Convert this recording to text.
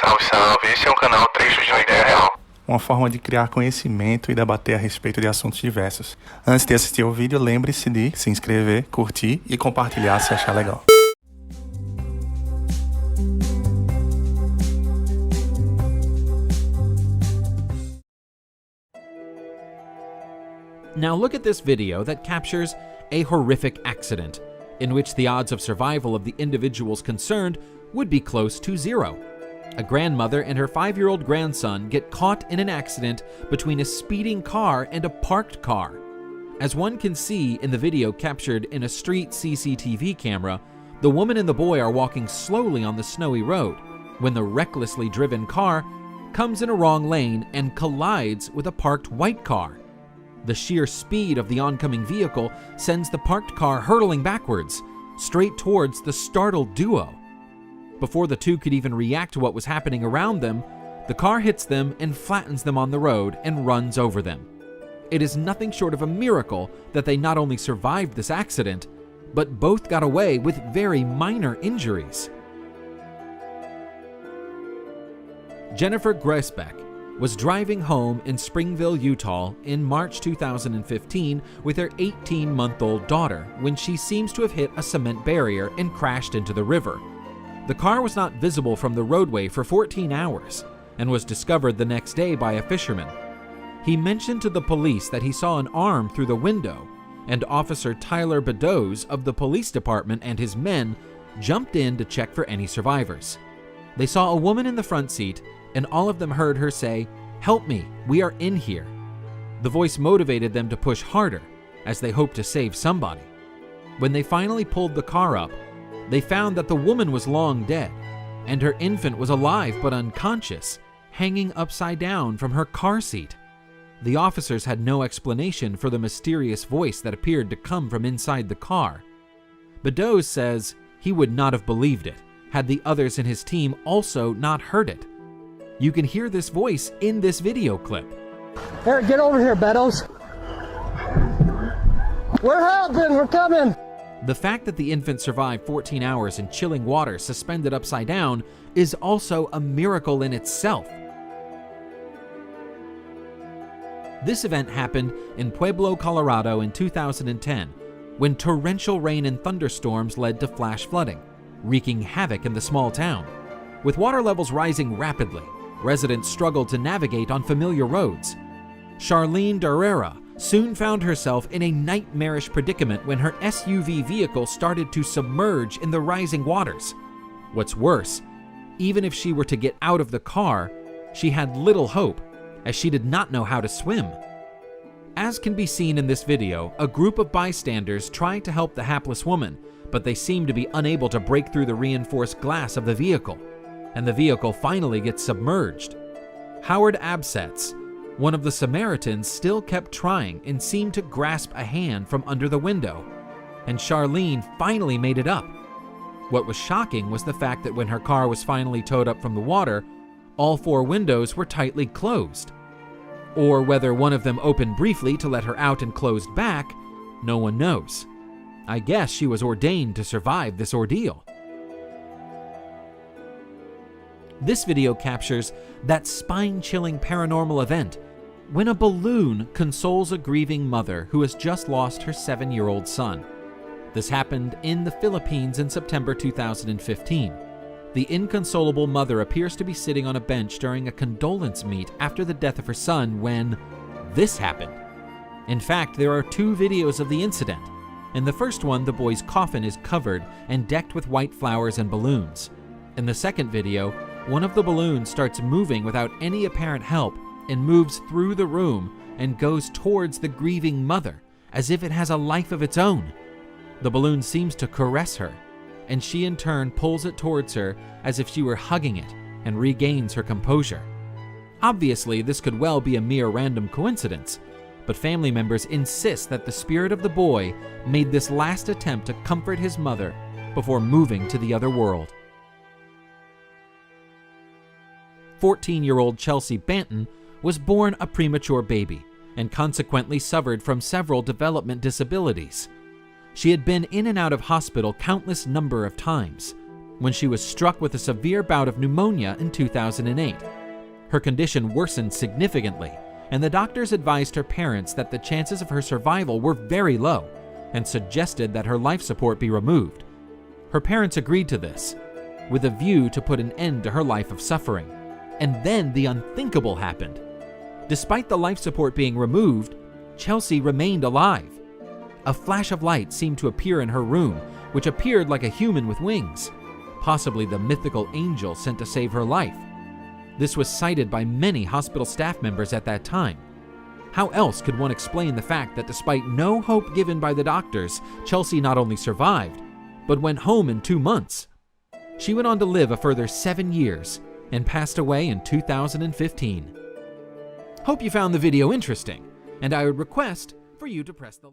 Salve, salve. Esse é o canal Trechos de ideia real. Uma forma de criar conhecimento e debater a respeito de assuntos diversos. Antes de assistir o vídeo, lembre-se de se inscrever, curtir e compartilhar se achar legal. Now look at this video that captures a horrific accident, in which the odds of survival of the individuals concerned would be close to zero. A grandmother and her 5-year-old grandson get caught in an accident between a speeding car and a parked car. As one can see in the video captured in a street CCTV camera, the woman and the boy are walking slowly on the snowy road when the recklessly driven car comes in a wrong lane and collides with a parked white car. The sheer speed of the oncoming vehicle sends the parked car hurtling backwards, straight towards the startled duo. Before the two could even react to what was happening around them, the car hits them and flattens them on the road and runs over them. It is nothing short of a miracle that they not only survived this accident, but both got away with very minor injuries. Jennifer Greisbeck was driving home in Springville, Utah in March 2015 with her 18-month-old daughter when she seems to have hit a cement barrier and crashed into the river. The car was not visible from the roadway for 14 hours and was discovered the next day by a fisherman. He mentioned to the police that he saw an arm through the window, and Officer Tyler Beddoes of the police department and his men jumped in to check for any survivors. They saw a woman in the front seat, and all of them heard her say, "Help me, we are in here." The voice motivated them to push harder, as they hoped to save somebody. When they finally pulled the car up, they found that the woman was long dead, and her infant was alive but unconscious, hanging upside down from her car seat. The officers had no explanation for the mysterious voice that appeared to come from inside the car. Beddoes says he would not have believed it, had the others in his team also not heard it. You can hear this voice in this video clip. Eric, get over here, Beddoes. We're helping, we're coming. The fact that the infant survived 14 hours in chilling water suspended upside down is also a miracle in itself. This event happened in Pueblo, Colorado in 2010, when torrential rain and thunderstorms led to flash flooding, wreaking havoc in the small town. With water levels rising rapidly, residents struggled to navigate on familiar roads. Charlene Darrera soon found herself in a nightmarish predicament when her SUV vehicle started to submerge in the rising waters. What's worse, even if she were to get out of the car, she had little hope, as she did not know how to swim. As can be seen in this video, a group of bystanders tried to help the hapless woman, but they seemed to be unable to break through the reinforced glass of the vehicle, and the vehicle finally gets submerged. Howard Absetz, one of the Samaritans, still kept trying and seemed to grasp a hand from under the window, and Charlene finally made it up. What was shocking was the fact that when her car was finally towed up from the water, all 4 windows were tightly closed. Or whether one of them opened briefly to let her out and closed back, no one knows. I guess she was ordained to survive this ordeal. This video captures that spine-chilling paranormal event when a balloon consoles a grieving mother who has just lost her 7-year-old son. This happened in the Philippines in September 2015. The inconsolable mother appears to be sitting on a bench during a condolence meet after the death of her son when this happened. In fact, there are 2 videos of the incident. In the first one, the boy's coffin is covered and decked with white flowers and balloons. In the second video, one of the balloons starts moving without any apparent help and moves through the room and goes towards the grieving mother as if it has a life of its own. The balloon seems to caress her, and she in turn pulls it towards her as if she were hugging it and regains her composure. Obviously, this could well be a mere random coincidence, but family members insist that the spirit of the boy made this last attempt to comfort his mother before moving to the other world. 14-year-old Chelsea Banton was born a premature baby and consequently suffered from several development disabilities. She had been in and out of hospital countless number of times, when she was struck with a severe bout of pneumonia in 2008. Her condition worsened significantly, and the doctors advised her parents that the chances of her survival were very low and suggested that her life support be removed. Her parents agreed to this, with a view to put an end to her life of suffering. And then the unthinkable happened. Despite the life support being removed, Chelsea remained alive. A flash of light seemed to appear in her room, which appeared like a human with wings, possibly the mythical angel sent to save her life. This was cited by many hospital staff members at that time. How else could one explain the fact that despite no hope given by the doctors, Chelsea not only survived, but went home in 2 months? She went on to live a further 7 years and passed away in 2015. Hope you found the video interesting, and I would request for you to press the